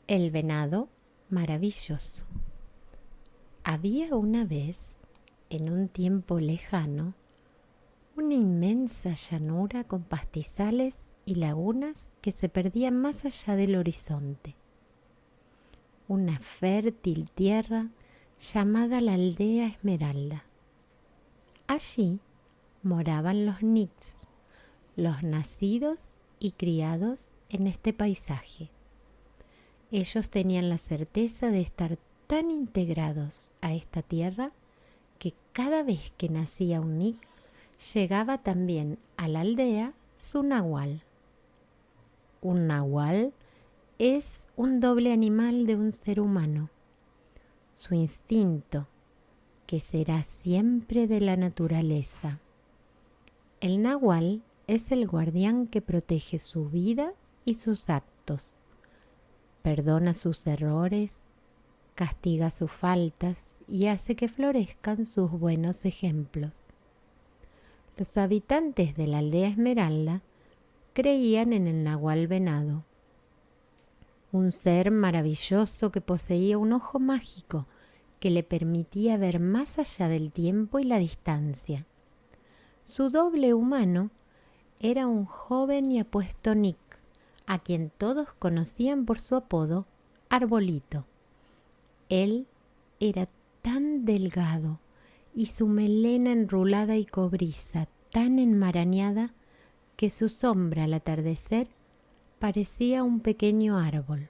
El venado maravilloso. Había una vez, en un tiempo lejano, una inmensa llanura con pastizales y lagunas que se perdían más allá del horizonte. Una fértil tierra llamada la Aldea Esmeralda. Allí moraban los Nix, los nacidos y criados en este paisaje. Ellos tenían la certeza de estar tan integrados a esta tierra que cada vez que nacía un Nick, llegaba también a la aldea su nahual. Un nahual es un doble animal de un ser humano. Su instinto, que será siempre de la naturaleza. El nahual es el guardián que protege su vida y sus actos. Perdona sus errores, castiga sus faltas y hace que florezcan sus buenos ejemplos. Los habitantes de la aldea Esmeralda creían en el nahual venado, un ser maravilloso que poseía un ojo mágico que le permitía ver más allá del tiempo y la distancia. Su doble humano era un joven y apuesto Nick, a quien todos conocían por su apodo Arbolito. Él era tan delgado y su melena enrulada y cobriza tan enmarañada que su sombra al atardecer parecía un pequeño árbol.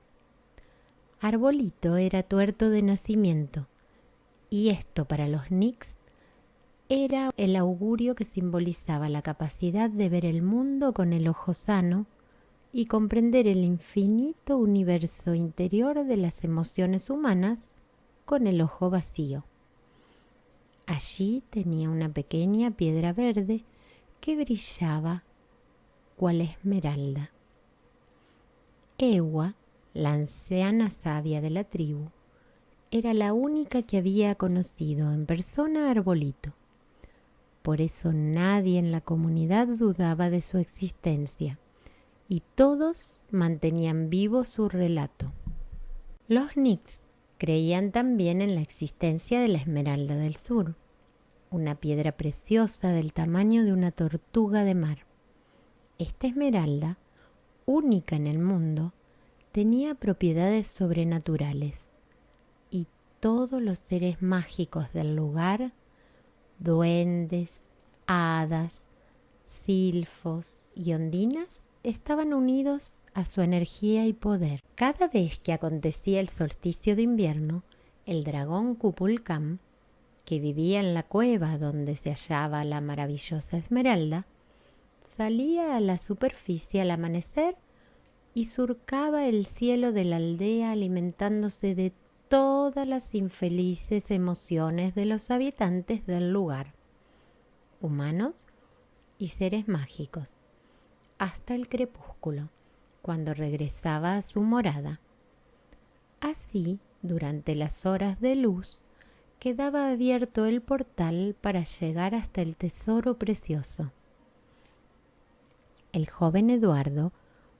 Arbolito era tuerto de nacimiento y esto para los Nix era el augurio que simbolizaba la capacidad de ver el mundo con el ojo sano y comprender el infinito universo interior de las emociones humanas con el ojo vacío. Allí tenía una pequeña piedra verde que brillaba cual esmeralda. Ewa, la anciana sabia de la tribu, era la única que había conocido en persona a Arbolito. Por eso nadie en la comunidad dudaba de su existencia y todos mantenían vivo su relato. Los Nix creían también en la existencia de la Esmeralda del Sur, una piedra preciosa del tamaño de una tortuga de mar. Esta esmeralda, única en el mundo, tenía propiedades sobrenaturales y todos los seres mágicos del lugar, duendes, hadas, silfos y ondinas, estaban unidos a su energía y poder. Cada vez que acontecía el solsticio de invierno, el dragón Kukulkan, que vivía en la cueva donde se hallaba la maravillosa esmeralda, salía a la superficie al amanecer y surcaba el cielo de la aldea alimentándose de todas las infelices emociones de los habitantes del lugar, humanos y seres mágicos, hasta el crepúsculo, cuando regresaba a su morada. Así, durante las horas de luz, quedaba abierto el portal para llegar hasta el tesoro precioso. El joven Eduardo,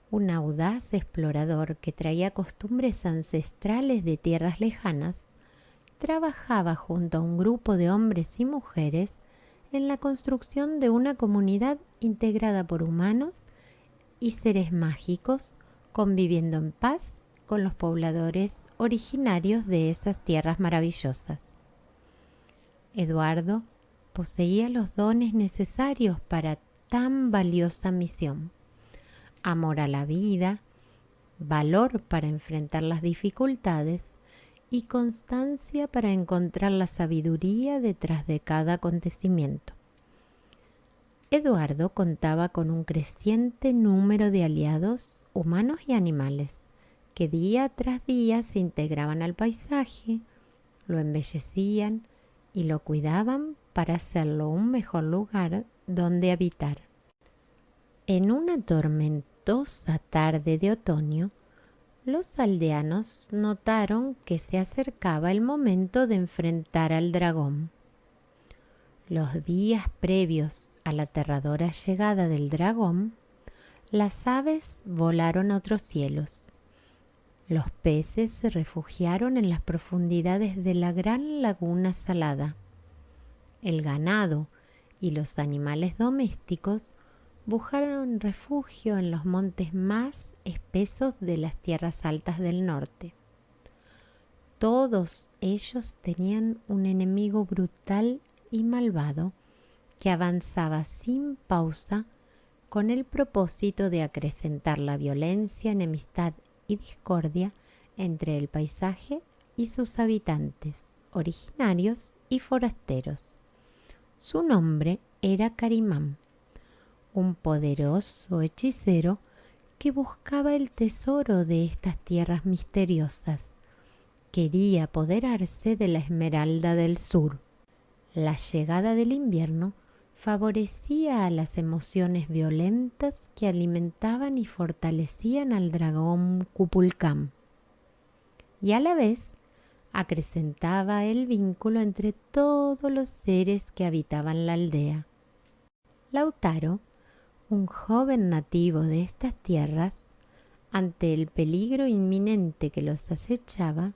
un audaz explorador que traía costumbres ancestrales de tierras lejanas, trabajaba junto a un grupo de hombres y mujeres en la construcción de una comunidad integrada por humanos y seres mágicos, conviviendo en paz con los pobladores originarios de esas tierras maravillosas. Eduardo poseía los dones necesarios para tan valiosa misión: amor a la vida, valor para enfrentar las dificultades y constancia para encontrar la sabiduría detrás de cada acontecimiento. Eduardo contaba con un creciente número de aliados, humanos y animales, que día tras día se integraban al paisaje, lo embellecían y lo cuidaban para hacerlo un mejor lugar donde habitar. En una tormentosa tarde de otoño, los aldeanos notaron que se acercaba el momento de enfrentar al dragón. Los días previos a la aterradora llegada del dragón, las aves volaron a otros cielos. Los peces se refugiaron en las profundidades de la gran laguna salada. El ganado y los animales domésticos buscaron refugio en los montes más espesos de las tierras altas del norte. Todos ellos tenían un enemigo brutal y malvado que avanzaba sin pausa con el propósito de acrecentar la violencia, enemistad y discordia entre el paisaje y sus habitantes, originarios y forasteros. Su nombre era Carimán, un poderoso hechicero que buscaba el tesoro de estas tierras misteriosas. Quería apoderarse de la Esmeralda del Sur. La llegada del invierno favorecía a las emociones violentas que alimentaban y fortalecían al dragón Kupulcán, y a la vez acrecentaba el vínculo entre todos los seres que habitaban la aldea. Lautaro, un joven nativo de estas tierras, ante el peligro inminente que los acechaba,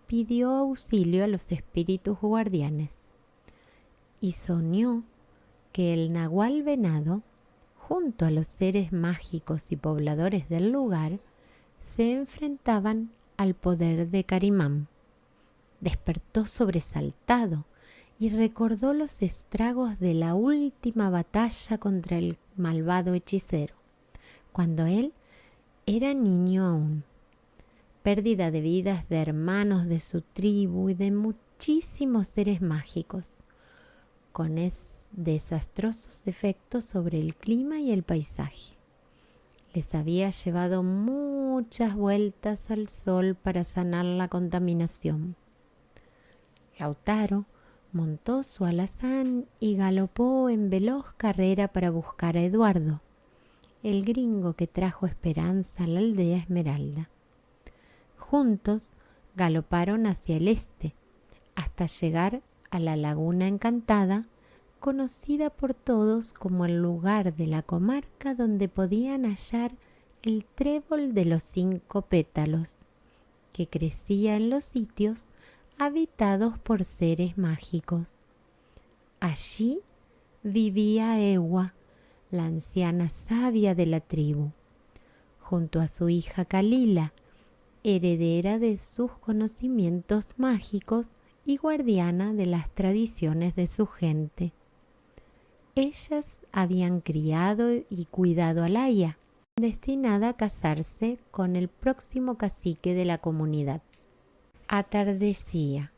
pidió auxilio a los espíritus guardianes y soñó que el nahual venado, junto a los seres mágicos y pobladores del lugar, se enfrentaban al poder de Carimán. Despertó sobresaltado y recordó los estragos de la última batalla contra el malvado hechicero, cuando él era niño aún. Pérdida de vidas de hermanos de su tribu y de muchísimos seres mágicos, con desastrosos efectos sobre el clima y el paisaje. Les había llevado muchas vueltas al sol para sanar la contaminación. Lautaro montó su alazán y galopó en veloz carrera para buscar a Eduardo, el gringo que trajo esperanza a la aldea Esmeralda. Juntos galoparon hacia el este, hasta llegar a la Laguna Encantada, conocida por todos como el lugar de la comarca donde podían hallar el trébol de los 5 pétalos, que crecía en los sitios habitados por seres mágicos. Allí vivía Ewa, la anciana sabia de la tribu, junto a su hija Kalila, heredera de sus conocimientos mágicos y guardiana de las tradiciones de su gente. Ellas habían criado y cuidado a Laia, destinada a casarse con el próximo cacique de la comunidad. Atardecía.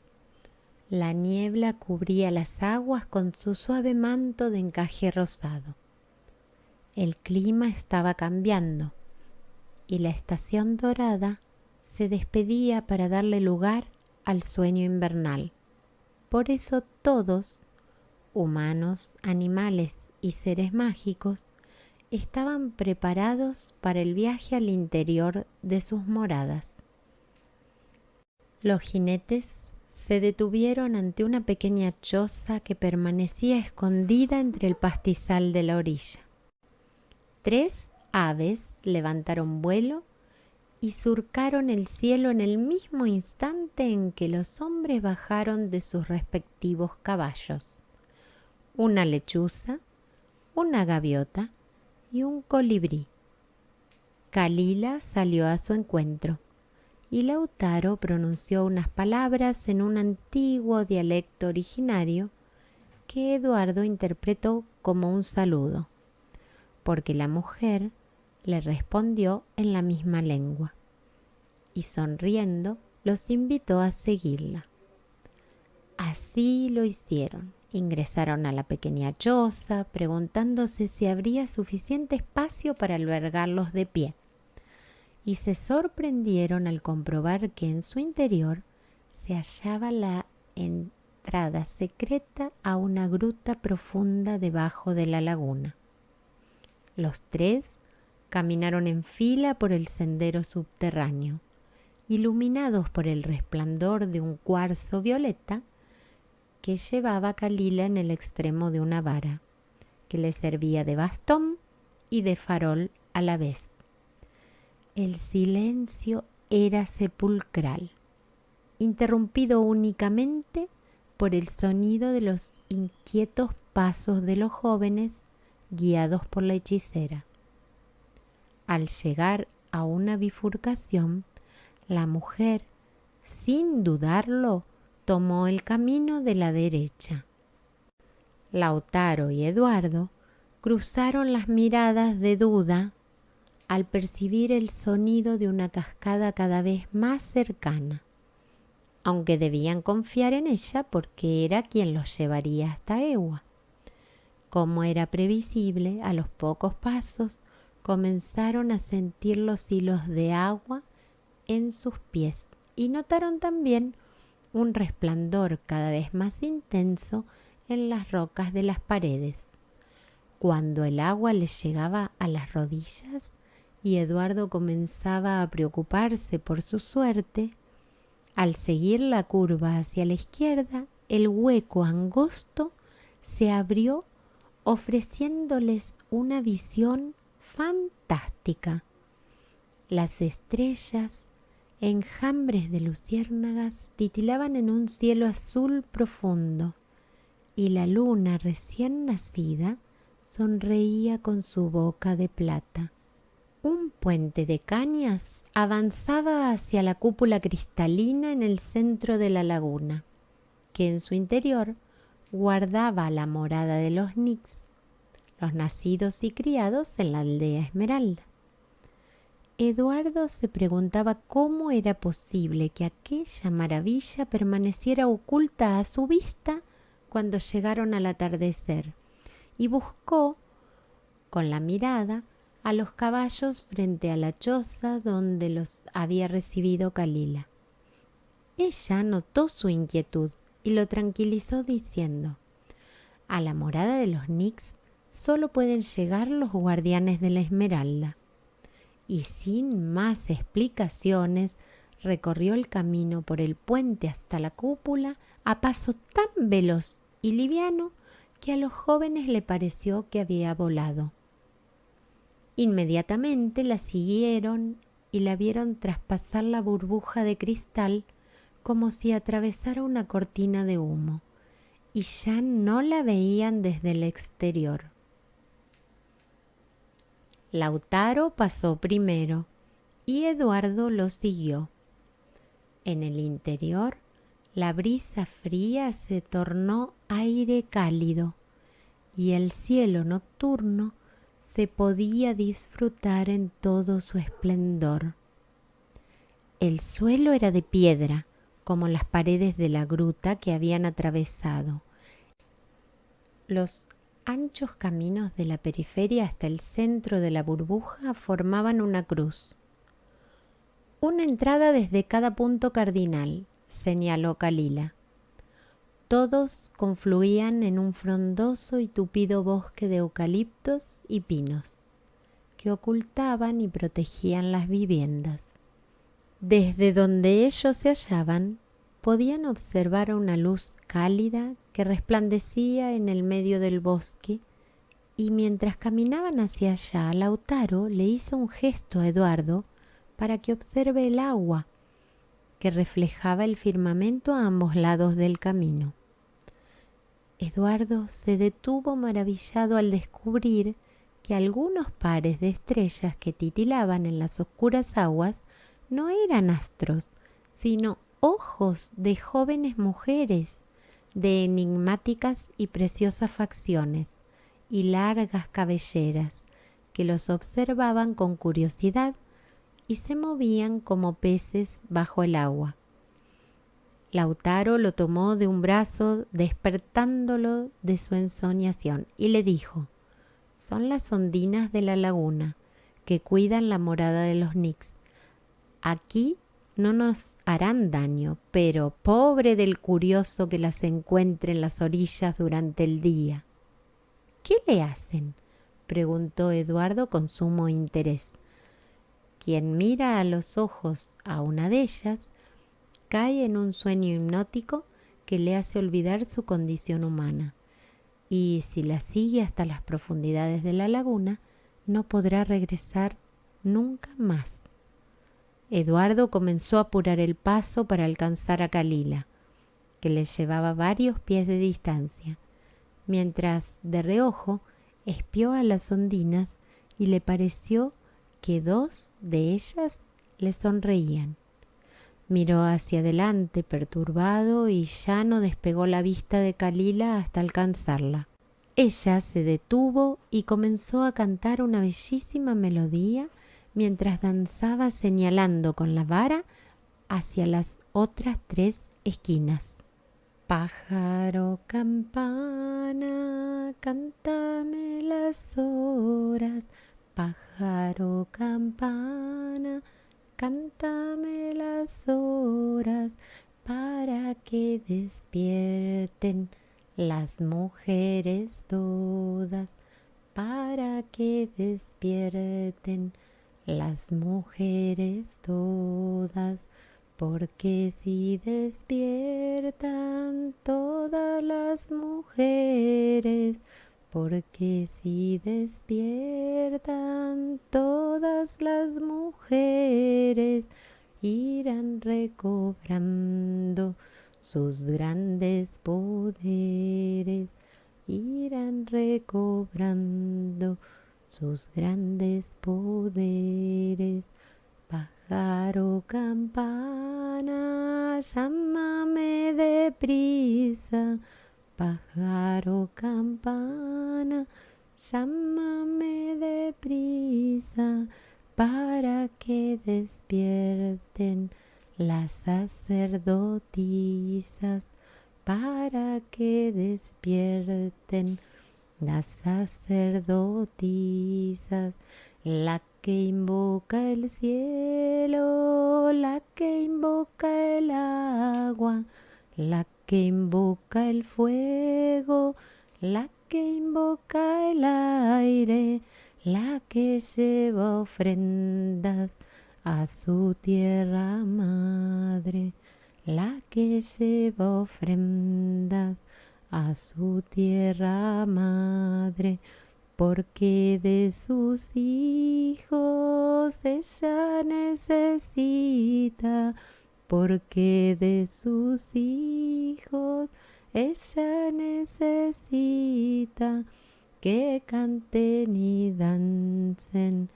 La niebla cubría las aguas con su suave manto de encaje rosado. El clima estaba cambiando y la estación dorada se despedía para darle lugar al sueño invernal. Por eso todos, humanos, animales y seres mágicos, estaban preparados para el viaje al interior de sus moradas. Los jinetes se detuvieron ante una pequeña choza que permanecía escondida entre el pastizal de la orilla. 3 aves levantaron vuelo y surcaron el cielo en el mismo instante en que los hombres bajaron de sus respectivos caballos. Una lechuza, una gaviota y un colibrí. Kalila salió a su encuentro y Lautaro pronunció unas palabras en un antiguo dialecto originario que Eduardo interpretó como un saludo, porque la mujer le respondió en la misma lengua y sonriendo los invitó a seguirla. Así lo hicieron. Ingresaron a la pequeña choza, preguntándose si habría suficiente espacio para albergarlos de pie, y se sorprendieron al comprobar que en su interior se hallaba la entrada secreta a una gruta profunda debajo de la laguna. Los 3 caminaron en fila por el sendero subterráneo, iluminados por el resplandor de un cuarzo violeta que llevaba Kalila en el extremo de una vara, que le servía de bastón y de farol a la vez. El silencio era sepulcral, interrumpido únicamente por el sonido de los inquietos pasos de los jóvenes guiados por la hechicera. Al llegar a una bifurcación, la mujer, sin dudarlo, tomó el camino de la derecha. Lautaro y Eduardo cruzaron las miradas de duda al percibir el sonido de una cascada cada vez más cercana, aunque debían confiar en ella porque era quien los llevaría hasta Ewa. Como era previsible, a los pocos pasos comenzaron a sentir los hilos de agua en sus pies y notaron también un resplandor cada vez más intenso en las rocas de las paredes. Cuando el agua les llegaba a las rodillas y Eduardo comenzaba a preocuparse por su suerte, al seguir la curva hacia la izquierda, el hueco angosto se abrió ofreciéndoles una visión fantástica. Las estrellas, enjambres de luciérnagas, titilaban en un cielo azul profundo y la luna recién nacida sonreía con su boca de plata. Un puente de cañas avanzaba hacia la cúpula cristalina en el centro de la laguna, que en su interior guardaba la morada de los Nix, los nacidos y criados en la aldea Esmeralda. Eduardo se preguntaba cómo era posible que aquella maravilla permaneciera oculta a su vista cuando llegaron al atardecer, y buscó con la mirada a los caballos frente a la choza donde los había recibido Kalila. Ella notó su inquietud y lo tranquilizó diciendo: a la morada de los Nix solo pueden llegar los guardianes de la Esmeralda. Y sin más explicaciones recorrió el camino por el puente hasta la cúpula a paso tan veloz y liviano que a los jóvenes le pareció que había volado. Inmediatamente la siguieron y la vieron traspasar la burbuja de cristal como si atravesara una cortina de humo, y ya no la veían desde el exterior. Lautaro pasó primero y Eduardo lo siguió. En el interior, la brisa fría se tornó aire cálido y el cielo nocturno se podía disfrutar en todo su esplendor. El suelo era de piedra, como las paredes de la gruta que habían atravesado. Los anchos caminos de la periferia hasta el centro de la burbuja formaban una cruz. Una entrada desde cada punto cardinal, señaló Kalila. Todos confluían en un frondoso y tupido bosque de eucaliptos y pinos, que ocultaban y protegían las viviendas. Desde donde ellos se hallaban, podían observar una luz cálida que resplandecía en el medio del bosque, y mientras caminaban hacia allá, Lautaro le hizo un gesto a Eduardo para que observe el agua que reflejaba el firmamento a ambos lados del camino. Eduardo se detuvo maravillado al descubrir que algunos pares de estrellas que titilaban en las oscuras aguas no eran astros, sino ojos de jóvenes mujeres de enigmáticas y preciosas facciones y largas cabelleras que los observaban con curiosidad y se movían como peces bajo el agua. Lautaro lo tomó de un brazo, despertándolo de su ensoñación, y le dijo: son las ondinas de la laguna que cuidan la morada de los Nix. Aquí no nos harán daño, pero pobre del curioso que las encuentre en las orillas durante el día. ¿Qué le hacen?, preguntó Eduardo con sumo interés. Quien mira a los ojos a una de ellas cae en un sueño hipnótico que le hace olvidar su condición humana, y si la sigue hasta las profundidades de la laguna, no podrá regresar nunca más. Eduardo comenzó a apurar el paso para alcanzar a Kalila, que le llevaba varios pies de distancia, mientras de reojo espió a las ondinas y le pareció que dos de ellas le sonreían. Miró hacia adelante perturbado y ya no despegó la vista de Kalila hasta alcanzarla. Ella se detuvo y comenzó a cantar una bellísima melodía mientras danzaba señalando con la vara hacia las otras 3 esquinas. Pájaro campana, cántame las horas. Pájaro campana, cántame las horas para que despierten las mujeres todas, para que despierten las mujeres todas, porque si despiertan todas las mujeres, porque si despiertan todas las mujeres, irán recobrando sus grandes poderes, irán recobrando sus grandes poderes. Pájaro campana, llámame deprisa. Pájaro campana, llámame deprisa, para que despierten las sacerdotisas, para que despierten las sacerdotisas. La que invoca el cielo, la que invoca el agua, la que invoca el fuego, la que invoca el aire, la que lleva ofrendas a su tierra madre, la que lleva ofrendas a su tierra madre, porque de sus hijos ella necesita, porque de sus hijos ella necesita que canten y dancen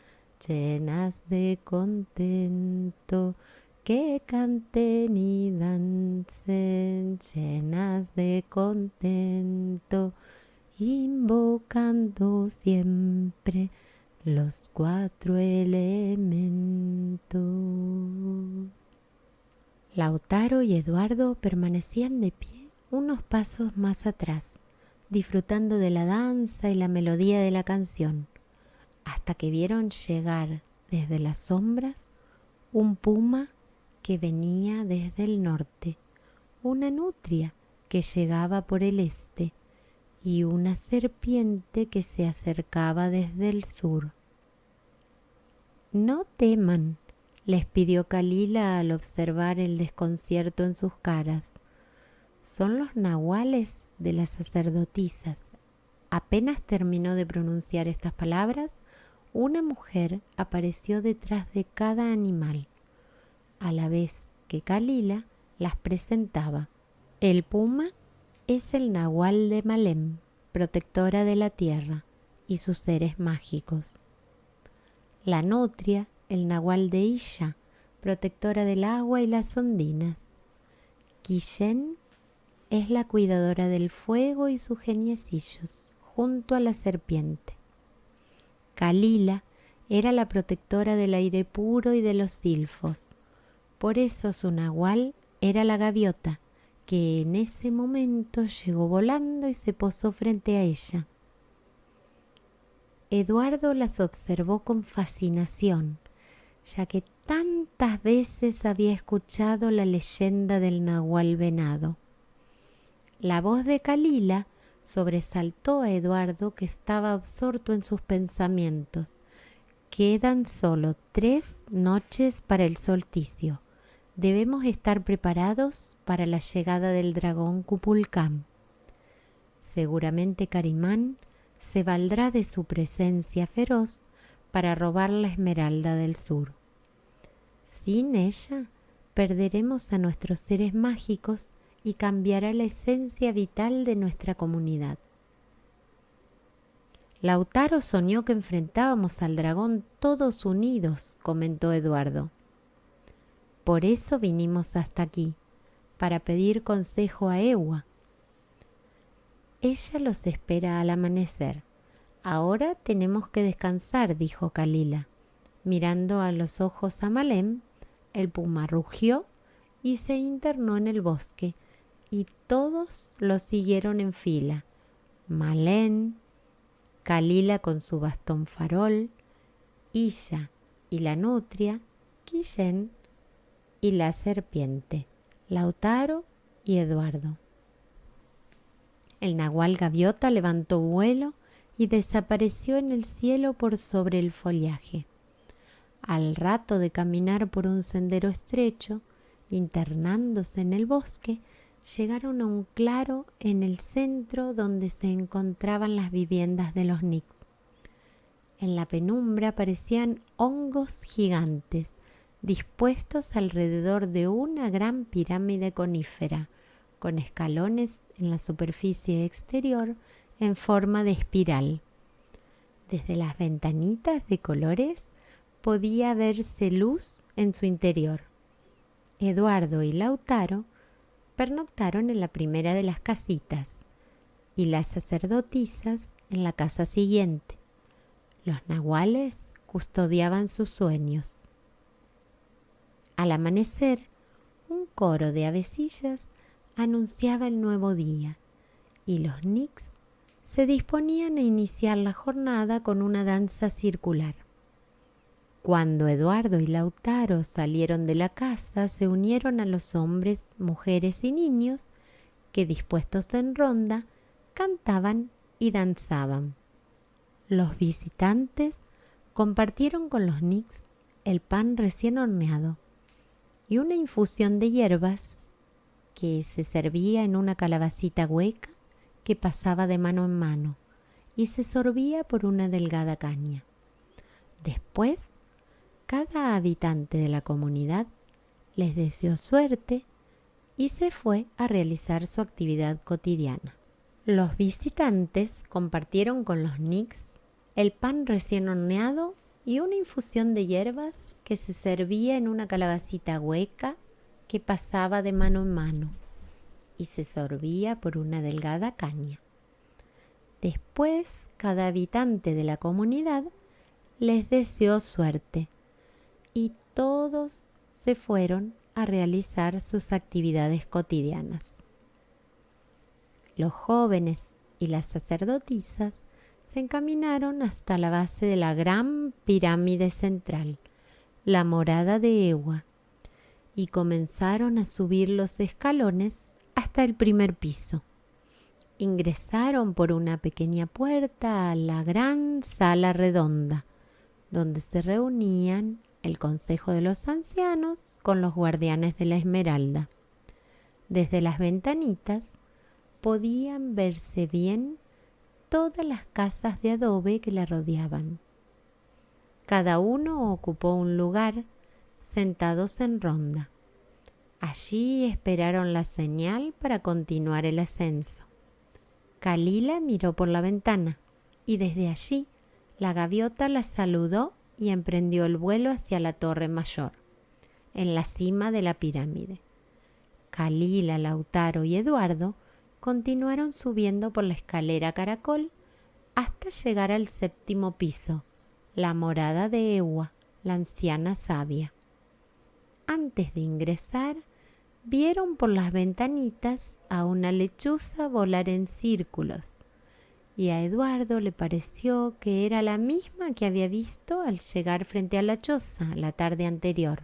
llenas de contento, que canten y dancen llenas de contento, invocando siempre los 4 elementos. Lautaro y Eduardo permanecían de pie unos pasos más atrás, disfrutando de la danza y la melodía de la canción, hasta que vieron llegar desde las sombras un puma que venía desde el norte, una nutria que llegaba por el este y una serpiente que se acercaba desde el sur. «No teman», les pidió Kalila al observar el desconcierto en sus caras. «Son los nahuales de las sacerdotisas». Apenas terminó de pronunciar estas palabras, una mujer apareció detrás de cada animal, a la vez que Kalila las presentaba. El puma es el nahual de Malem, protectora de la tierra y sus seres mágicos. La nutria, el nahual de Illa, protectora del agua y las ondinas. Quillén es la cuidadora del fuego y sus geniecillos, junto a la serpiente. Kalila era la protectora del aire puro y de los silfos. Por eso su nahual era la gaviota, que en ese momento llegó volando y se posó frente a ella. Eduardo las observó con fascinación, ya que tantas veces había escuchado la leyenda del nahual venado. La voz de Kalila sobresaltó a Eduardo, que estaba absorto en sus pensamientos. Quedan solo 3 noches para el solsticio. Debemos estar preparados para la llegada del dragón Kupulcán. Seguramente Carimán se valdrá de su presencia feroz para robar la esmeralda del sur. Sin ella, perderemos a nuestros seres mágicos y cambiará la esencia vital de nuestra comunidad. Lautaro soñó que enfrentábamos al dragón todos unidos, comentó Eduardo. Por eso vinimos hasta aquí, para pedir consejo a Ewa. Ella los espera al amanecer. Ahora tenemos que descansar, dijo Kalila. Mirando a los ojos a Malem, el puma rugió y se internó en el bosque, y todos lo siguieron en fila. Malem, Kalila con su bastón farol, Illa y la nutria, Guillén y la serpiente, Lautaro y Eduardo. El nahual gaviota levantó vuelo y desapareció en el cielo por sobre el follaje. Al rato de caminar por un sendero estrecho, internándose en el bosque, llegaron a un claro en el centro donde se encontraban las viviendas de los Nix. En la penumbra aparecían hongos gigantes, dispuestos alrededor de una gran pirámide conífera, con escalones en la superficie exterior en forma de espiral. Desde las ventanitas de colores podía verse luz en su interior. Eduardo y Lautaro pernoctaron en la primera de las casitas y las sacerdotisas en la casa siguiente. Los nahuales custodiaban sus sueños. Al amanecer, un coro de avecillas anunciaba el nuevo día y los Nix se disponían a iniciar la jornada con una danza circular. Cuando Eduardo y Lautaro salieron de la casa, se unieron a los hombres, mujeres y niños que, dispuestos en ronda, cantaban y danzaban. Los visitantes compartieron con los Nix el pan recién horneado y una infusión de hierbas que se servía en una calabacita hueca que pasaba de mano en mano y se sorbía por una delgada caña. Después, cada habitante de la comunidad les deseó suerte y se fue a realizar su actividad cotidiana. Los visitantes compartieron con los Nix el pan recién horneado y una infusión de hierbas que se servía en una calabacita hueca que pasaba de mano en mano y se sorbía por una delgada caña. Después, cada habitante de la comunidad les deseó suerte y todos se fueron a realizar sus actividades cotidianas. Los jóvenes y las sacerdotisas se encaminaron hasta la base de la gran pirámide central, la morada de Ewa, y comenzaron a subir los escalones hasta el primer piso. Ingresaron por una pequeña puerta a la gran sala redonda, donde se reunían el Consejo de los Ancianos con los guardianes de la Esmeralda. Desde las ventanitas podían verse bien todas las casas de adobe que la rodeaban. Cada uno ocupó un lugar, sentados en ronda. Allí esperaron la señal para continuar el ascenso. Kalila miró por la ventana y desde allí la gaviota la saludó y emprendió el vuelo hacia la torre mayor, en la cima de la pirámide. Kalila, Lautaro y Eduardo continuaron subiendo por la escalera caracol hasta llegar al séptimo piso, la morada de Ewa, la anciana sabia. Antes de ingresar, vieron por las ventanitas a una lechuza volar en círculos, y a Eduardo le pareció que era la misma que había visto al llegar frente a la choza la tarde anterior.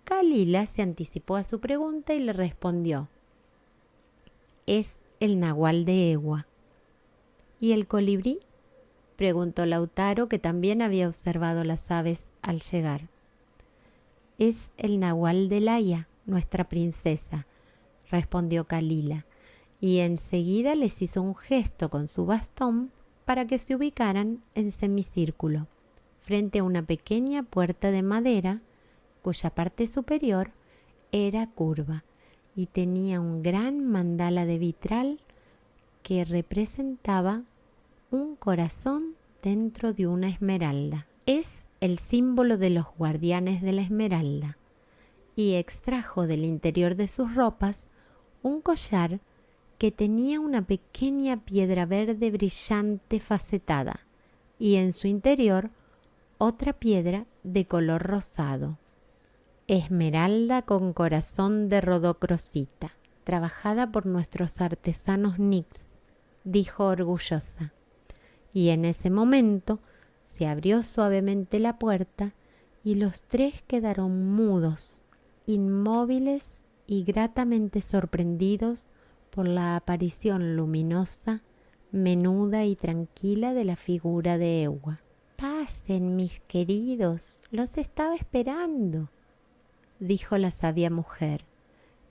Kalila se anticipó a su pregunta y le respondió: «Es el nahual de Ewa». «¿Y el colibrí?», preguntó Lautaro, que también había observado las aves al llegar. «Es el nahual de Laia, nuestra princesa», respondió Kalila, y enseguida les hizo un gesto con su bastón para que se ubicaran en semicírculo, frente a una pequeña puerta de madera cuya parte superior era curva y tenía un gran mandala de vitral que representaba un corazón dentro de una esmeralda. Es el símbolo de los guardianes de la esmeralda y extrajo del interior de sus ropas un collar que tenía una pequeña piedra verde brillante facetada y en su interior otra piedra de color rosado. Esmeralda con corazón de rodocrosita, trabajada por nuestros artesanos Nix, dijo orgullosa. Y en ese momento se abrió suavemente la puerta y los tres quedaron mudos, inmóviles y gratamente sorprendidos por la aparición luminosa, menuda y tranquila de la figura de Ewa. «Pasen, mis queridos, los estaba esperando», dijo la sabia mujer,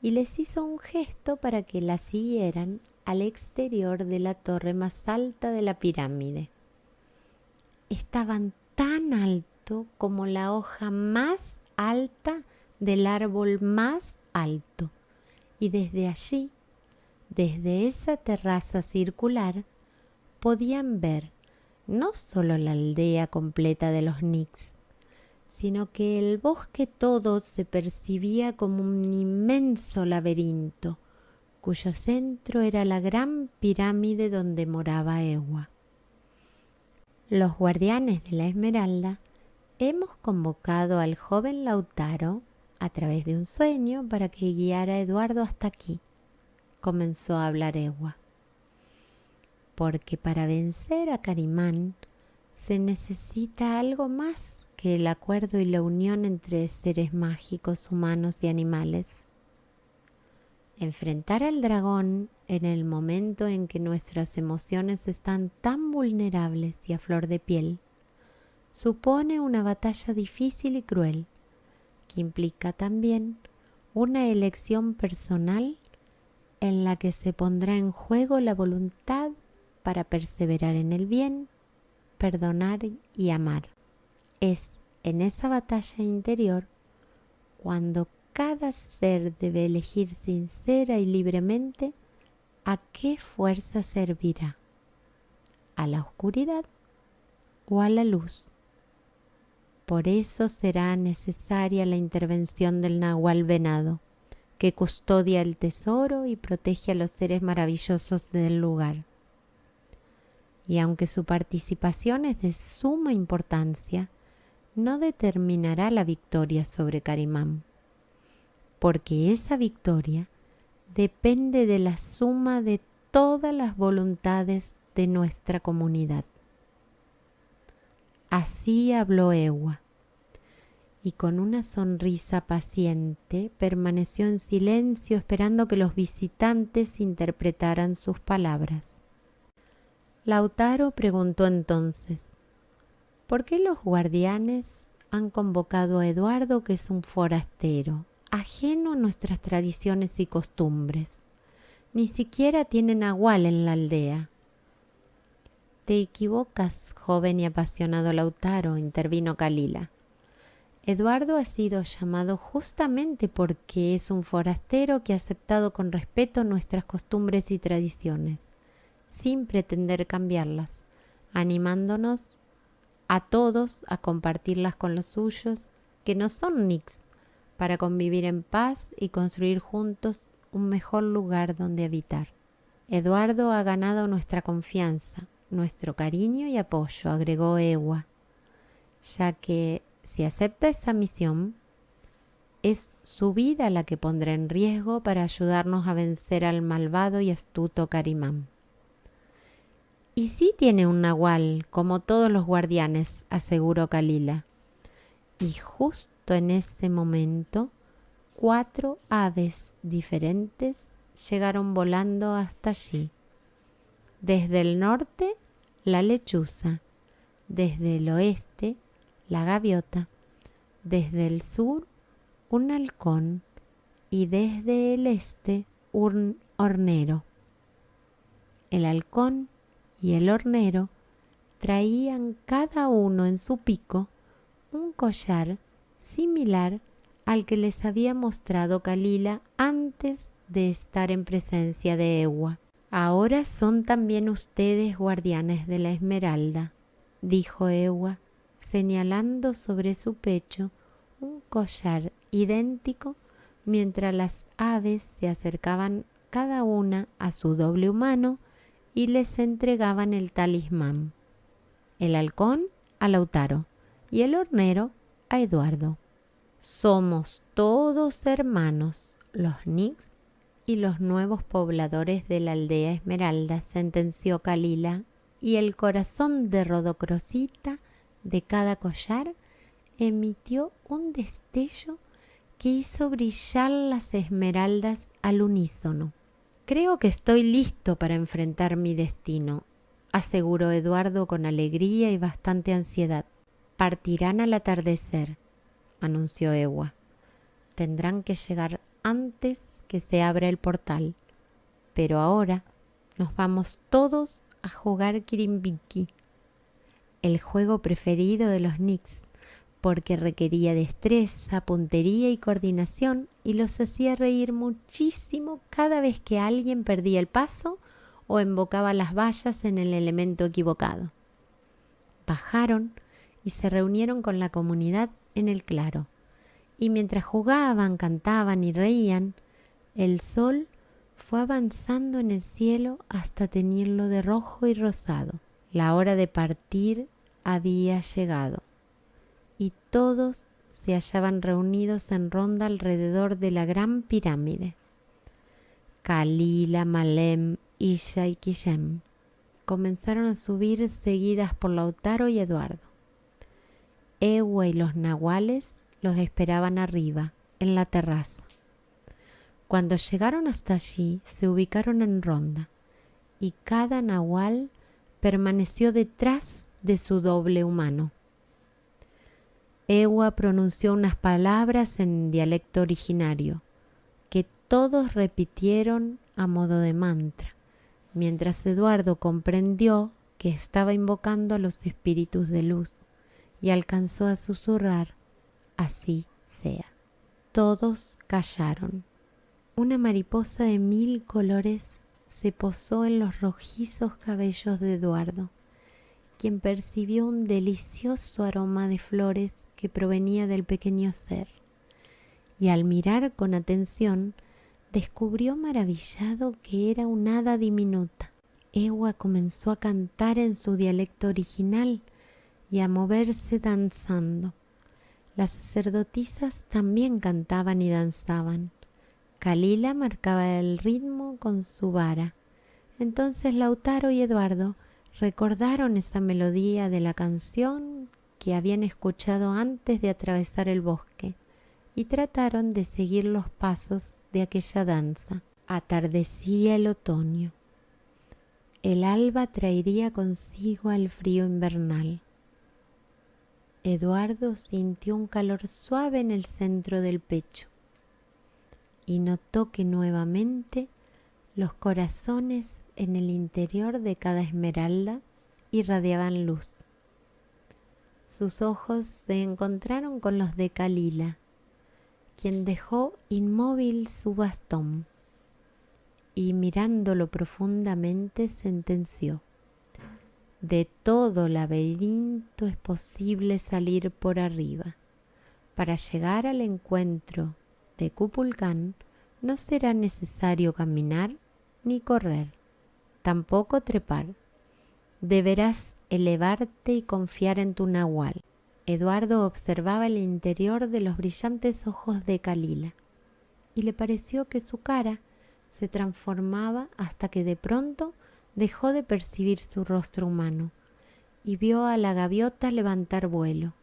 y les hizo un gesto para que la siguieran al exterior de la torre más alta de la pirámide. Estaban tan alto como la hoja más alta del árbol más alto, y desde allí, desde esa terraza circular, podían ver no solo la aldea completa de los Nix, sino que el bosque todo se percibía como un inmenso laberinto, cuyo centro era la gran pirámide donde moraba Ewa. Los guardianes de la Esmeralda hemos convocado al joven Lautaro a través de un sueño para que guiara a Eduardo hasta aquí, comenzó a hablar Ewa. Porque para vencer a Carimán se necesita algo más que el acuerdo y la unión entre seres mágicos, humanos y animales. Enfrentar al dragón en el momento en que nuestras emociones están tan vulnerables y a flor de piel supone una batalla difícil y cruel, que implica también una elección personal en la que se pondrá en juego la voluntad para perseverar en el bien, perdonar y amar. Es en esa batalla interior cuando cada ser debe elegir sincera y libremente a qué fuerza servirá, a la oscuridad o a la luz. Por eso será necesaria la intervención del Nahual Venado, que custodia el tesoro y protege a los seres maravillosos del lugar. Y aunque su participación es de suma importancia, no determinará la victoria sobre Carimán, porque esa victoria depende de la suma de todas las voluntades de nuestra comunidad. Así habló Ewa, y con una sonrisa paciente permaneció en silencio esperando que los visitantes interpretaran sus palabras. Lautaro preguntó entonces: ¿por qué los guardianes han convocado a Eduardo, que es un forastero, ajeno a nuestras tradiciones y costumbres? Ni siquiera tiene nahual en la aldea. Te equivocas, joven y apasionado Lautaro, intervino Kalila. Eduardo ha sido llamado justamente porque es un forastero que ha aceptado con respeto nuestras costumbres y tradiciones, sin pretender cambiarlas, animándonos a todos a compartirlas con los suyos, que no son Nix, para convivir en paz y construir juntos un mejor lugar donde habitar. Eduardo ha ganado nuestra confianza, nuestro cariño y apoyo, agregó Ewa, ya que si acepta esa misión, es su vida la que pondrá en riesgo para ayudarnos a vencer al malvado y astuto Carimán. Y sí tiene un nahual, como todos los guardianes, aseguró Kalila. Y justo en ese momento, 4 aves diferentes llegaron volando hasta allí. Desde el norte, la lechuza, desde el oeste, la gaviota, desde el sur, un halcón y desde el este, un hornero. El halcón y el hornero traían cada uno en su pico un collar similar al que les había mostrado Kalila antes de estar en presencia de Ewa. «Ahora son también ustedes guardianes de la Esmeralda», dijo Ewa, señalando sobre su pecho un collar idéntico mientras las aves se acercaban cada una a su doble humano y les entregaban el talismán. El halcón a Lautaro y el hornero a Eduardo. «Somos todos hermanos, los Nix y los nuevos pobladores de la aldea Esmeralda», sentenció Kalila, y el corazón de Rodocrosita de cada collar emitió un destello que hizo brillar las esmeraldas al unísono. «Creo que estoy listo para enfrentar mi destino», aseguró Eduardo con alegría y bastante ansiedad. «Partirán al atardecer», anunció Ewa. «Tendrán que llegar antes que se abra el portal. Pero ahora nos vamos todos a jugar Kirimbiki, el juego preferido de los Nix, porque requería destreza, puntería y coordinación y los hacía reír muchísimo cada vez que alguien perdía el paso o embocaba las vallas en el elemento equivocado». Bajaron y se reunieron con la comunidad en el claro, y mientras jugaban, cantaban y reían, el sol fue avanzando en el cielo hasta teñirlo de rojo y rosado. La hora de partir había llegado y todos se hallaban reunidos en ronda alrededor de la gran pirámide. Kalila, Malem, Isha y Kishem comenzaron a subir seguidas por Lautaro y Eduardo. Ewa y los nahuales los esperaban arriba, en la terraza. Cuando llegaron hasta allí, se ubicaron en ronda y cada nahual permaneció detrás de su doble humano. Ewa pronunció unas palabras en dialecto originario que todos repitieron a modo de mantra, mientras Eduardo comprendió que estaba invocando a los espíritus de luz y alcanzó a susurrar: «Así sea». Todos callaron. Una mariposa de 1000 colores se posó en los rojizos cabellos de Eduardo, quien percibió un delicioso aroma de flores que provenía del pequeño ser, y al mirar con atención descubrió maravillado que era un hada diminuta. Ewa comenzó a cantar en su dialecto original y a moverse danzando. Las sacerdotisas también cantaban y danzaban. Kalila marcaba el ritmo con su vara. Entonces Lautaro y Eduardo recordaron esa melodía de la canción que habían escuchado antes de atravesar el bosque y trataron de seguir los pasos de aquella danza. Atardecía el otoño. El alba traería consigo al frío invernal. Eduardo sintió un calor suave en el centro del pecho y notó que nuevamente los corazones en el interior de cada esmeralda irradiaban luz. Sus ojos se encontraron con los de Kalila, quien dejó inmóvil su bastón y mirándolo profundamente sentenció: «De todo laberinto es posible salir por arriba. Para llegar al encuentro de Kukulcán no será necesario caminar ni correr, tampoco trepar. Deberás elevarte y confiar en tu nahual». Eduardo observaba el interior de los brillantes ojos de Kalila y le pareció que su cara se transformaba hasta que de pronto dejó de percibir su rostro humano y vio a la gaviota levantar vuelo.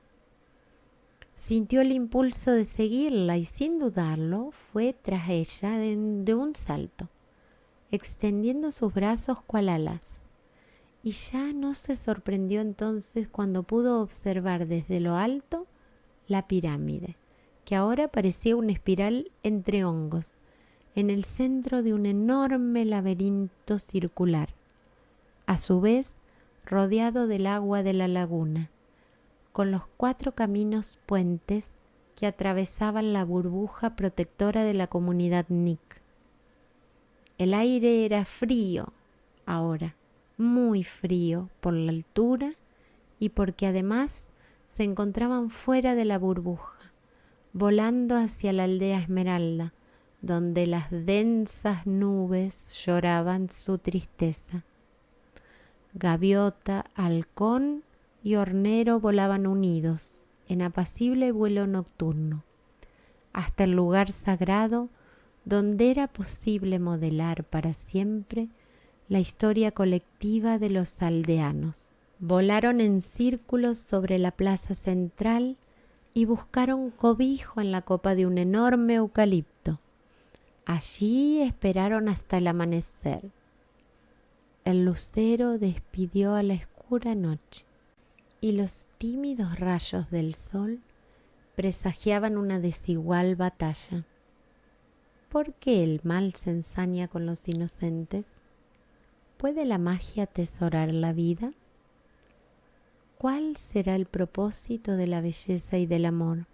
Sintió el impulso de seguirla y sin dudarlo fue tras ella de un salto, extendiendo sus brazos cual alas. Y ya no se sorprendió entonces cuando pudo observar desde lo alto la pirámide, que ahora parecía una espiral entre hongos, en el centro de un enorme laberinto circular, a su vez rodeado del agua de la laguna, con los 4 caminos puentes que atravesaban la burbuja protectora de la comunidad Nick. El aire era frío ahora, muy frío por la altura y porque además se encontraban fuera de la burbuja, volando hacia la aldea Esmeralda, donde las densas nubes lloraban su tristeza. Gaviota, halcón y hornero volaban unidos en apacible vuelo nocturno, hasta el lugar sagrado donde era posible modelar para siempre la historia colectiva de los aldeanos. Volaron en círculos sobre la plaza central y buscaron cobijo en la copa de un enorme eucalipto. Allí esperaron hasta el amanecer. El lucero despidió a la oscura noche y los tímidos rayos del sol presagiaban una desigual batalla. ¿Por qué el mal se ensaña con los inocentes? ¿Puede la magia atesorar la vida? ¿Cuál será el propósito de la belleza y del amor?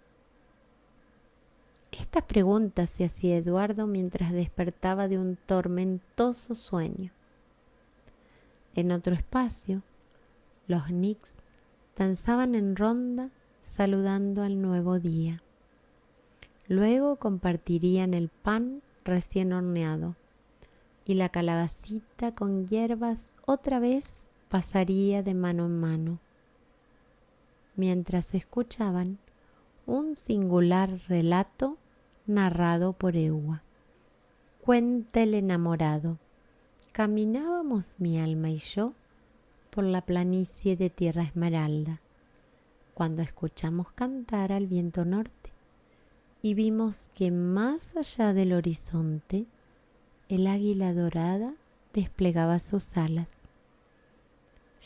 Estas preguntas se hacía Eduardo mientras despertaba de un tormentoso sueño. En otro espacio, los Knicks danzaban en ronda saludando al nuevo día. Luego compartirían el pan recién horneado y la calabacita con hierbas otra vez pasaría de mano en mano. Mientras escuchaban un singular relato narrado por Ewa. Cuenta el enamorado. Caminábamos mi alma y yo por la planicie de Tierra Esmeralda, cuando escuchamos cantar al viento norte y vimos que más allá del horizonte el águila dorada desplegaba sus alas.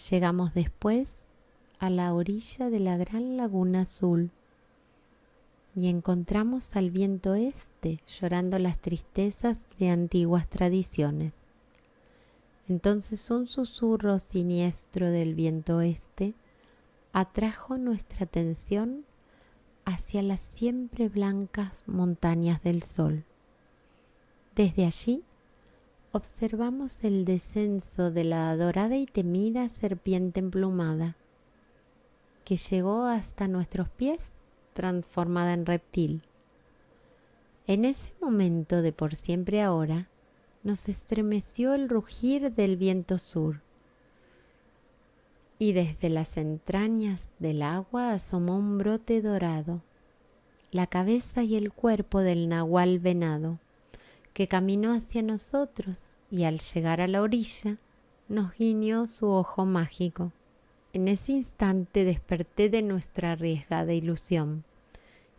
Llegamos después a la orilla de la gran laguna azul y encontramos al viento este llorando las tristezas de antiguas tradiciones. Entonces un susurro siniestro del viento este atrajo nuestra atención hacia las siempre blancas montañas del sol. Desde allí observamos el descenso de la adorada y temida serpiente emplumada, que llegó hasta nuestros pies transformada en reptil. En ese momento de por siempre ahora, nos estremeció el rugir del viento sur, y desde las entrañas del agua asomó un brote dorado, la cabeza y el cuerpo del nahual venado, que caminó hacia nosotros y al llegar a la orilla nos guiñó su ojo mágico. En ese instante desperté de nuestra arriesgada ilusión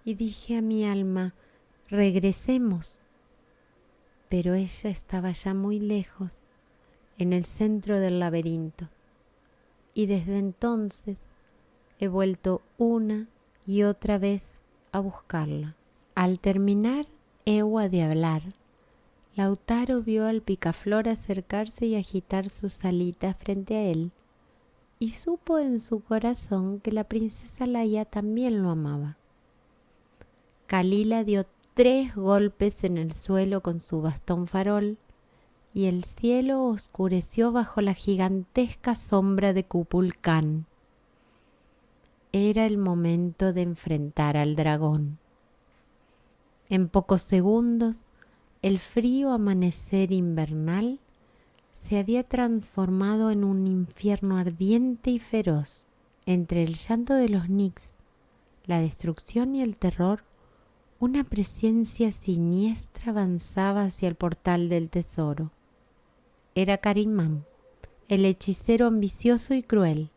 y dije a mi alma: regresemos. Pero ella estaba ya muy lejos, en el centro del laberinto, y desde entonces he vuelto una y otra vez a buscarla. Al terminar Ewa de hablar, Lautaro vio al picaflor acercarse y agitar sus alitas frente a él, y supo en su corazón que la princesa Laia también lo amaba. Kalila dio 3 golpes en el suelo con su bastón farol, y el cielo oscureció bajo la gigantesca sombra de Kukulcán. Era el momento de enfrentar al dragón. En pocos segundos, el frío amanecer invernal se había transformado en un infierno ardiente y feroz. Entre el llanto de los Knicks, la destrucción y el terror, una presencia siniestra avanzaba hacia el portal del tesoro. Era Carimán, el hechicero ambicioso y cruel.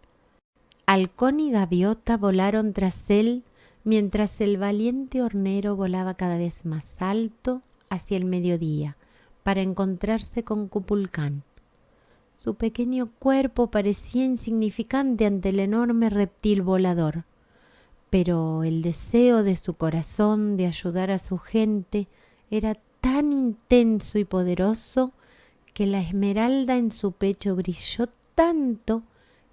Halcón y gaviota volaron tras él, mientras el valiente hornero volaba cada vez más alto hacia el mediodía para encontrarse con Kukulcán. Su pequeño cuerpo parecía insignificante ante el enorme reptil volador, pero el deseo de su corazón de ayudar a su gente era tan intenso y poderoso que la esmeralda en su pecho brilló tanto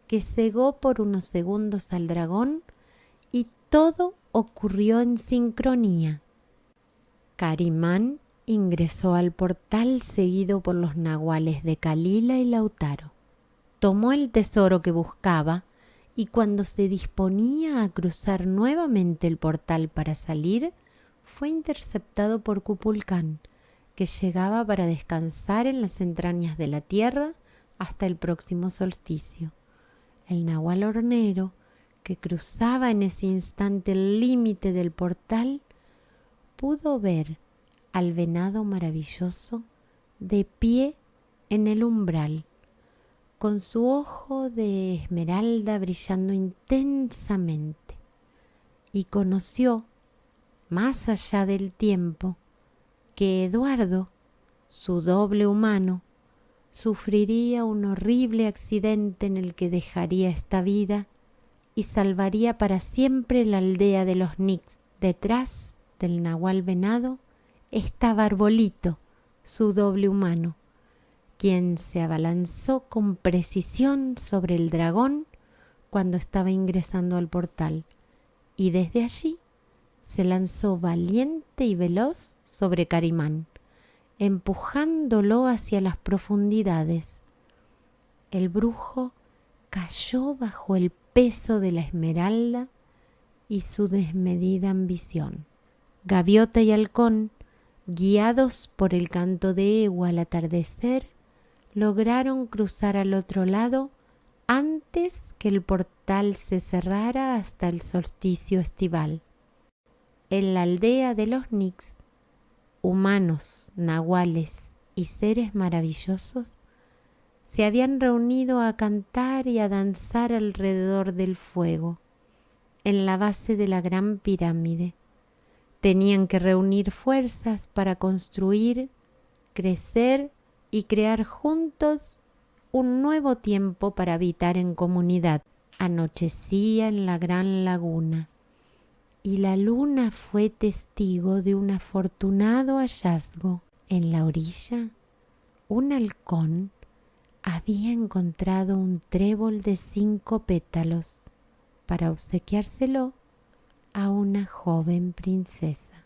que cegó por unos segundos al dragón y todo ocurrió en sincronía. Carimán ingresó al portal seguido por los nahuales de Kalila y Lautaro. Tomó el tesoro que buscaba y cuando se disponía a cruzar nuevamente el portal para salir, fue interceptado por Kupulcán, que llegaba para descansar en las entrañas de la tierra hasta el próximo solsticio. El nahual hornero, que cruzaba en ese instante el límite del portal, pudo ver al venado maravilloso de pie en el umbral, con su ojo de esmeralda brillando intensamente, y conoció, más allá del tiempo, que Eduardo, su doble humano, sufriría un horrible accidente en el que dejaría esta vida y salvaría para siempre la aldea de los Nix. Detrás del nahual venado estaba Arbolito, su doble humano, quien se abalanzó con precisión sobre el dragón cuando estaba ingresando al portal, y desde allí se lanzó valiente y veloz sobre Carimán, empujándolo hacia las profundidades. El brujo cayó bajo el peso de la esmeralda y su desmedida ambición. Gaviota y halcón, guiados por el canto de Ewa al atardecer, lograron cruzar al otro lado antes que el portal se cerrara hasta el solsticio estival. En la aldea de los Nix, humanos, nahuales y seres maravillosos se habían reunido a cantar y a danzar alrededor del fuego, en la base de la gran pirámide. Tenían que reunir fuerzas para construir, crecer y crear juntos un nuevo tiempo para habitar en comunidad. Anochecía en la gran laguna y la luna fue testigo de un afortunado hallazgo. En la orilla, un halcón había encontrado un trébol de 5 pétalos para obsequiárselo a una joven princesa.